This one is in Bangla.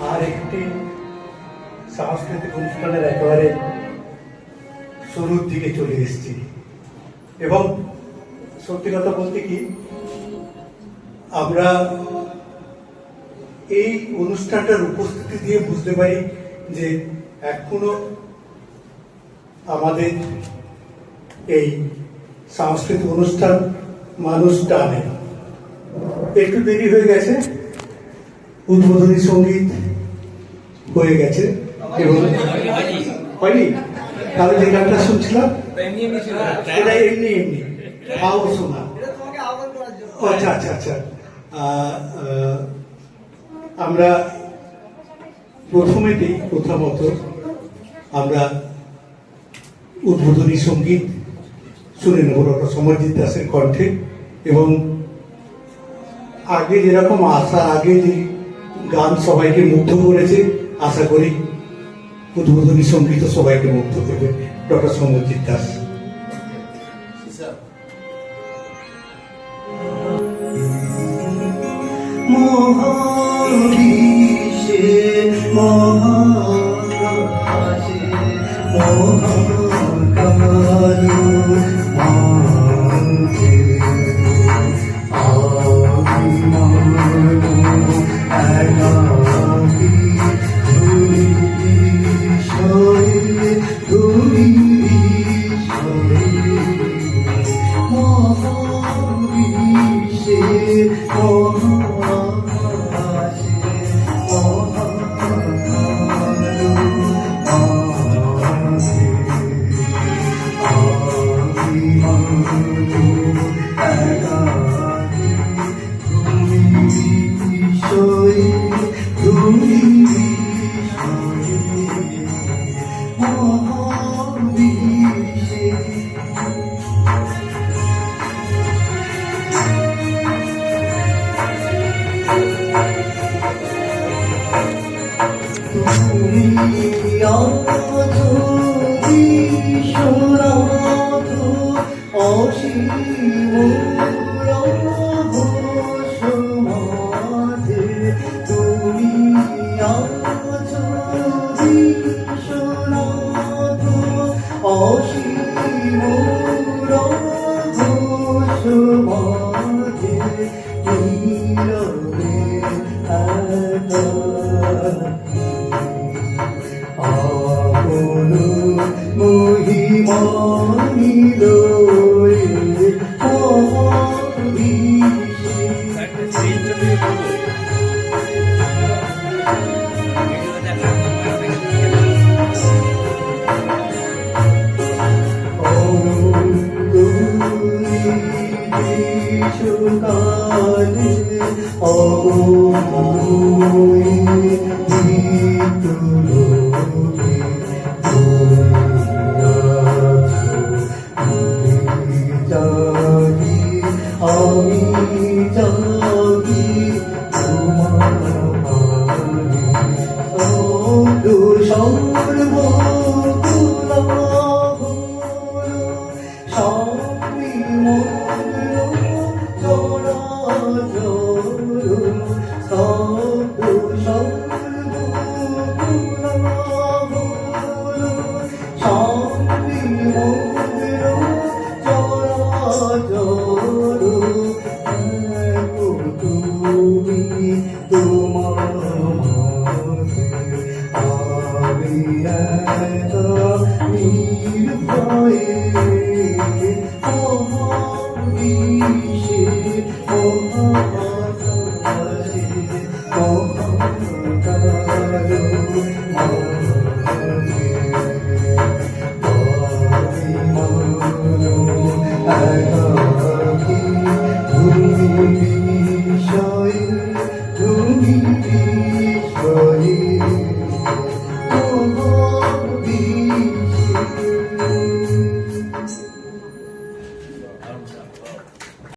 আর একটি সাংস্কৃতিক অনুষ্ঠানের একেবারে শুরুর দিকে চলে এসেছি এবং সত্যি কথা বলতে কি আমরা এই অনুষ্ঠানটার উপস্থিতি দিয়ে বুঝতে পারি যে এখনো আমাদের এই সাংস্কৃতিক অনুষ্ঠান মানুষ টানে। একটু দেরি হয়ে গেছে, উদ্বোধনী সঙ্গীত হয়ে গেছে এবং হয়নি, তাহলে যে গানটা শুনছিলাম এটা এমনি এমনি আও শোনা। আচ্ছা আচ্ছা আচ্ছা, আমরা প্রথমত আমরা উদ্বোধনী সঙ্গীত শুনে নেব ডক্টর সমরজিৎ দাসের কণ্ঠে। এবং আগে যেরকম আসার আগে যে গান সবাইকে মুগ্ধ করেছে, আশা করি উদ্বোধনী সঙ্গীত সবাইকে মুগ্ধ করবে ডক্টর সমরজিৎ দাস। মহাবিশ্বে মহাকাশে মহাকালু মাঝে একাকী ধুলি বিষয়ে ধুলি বিষয়ে মহাবিশ্বে Oh,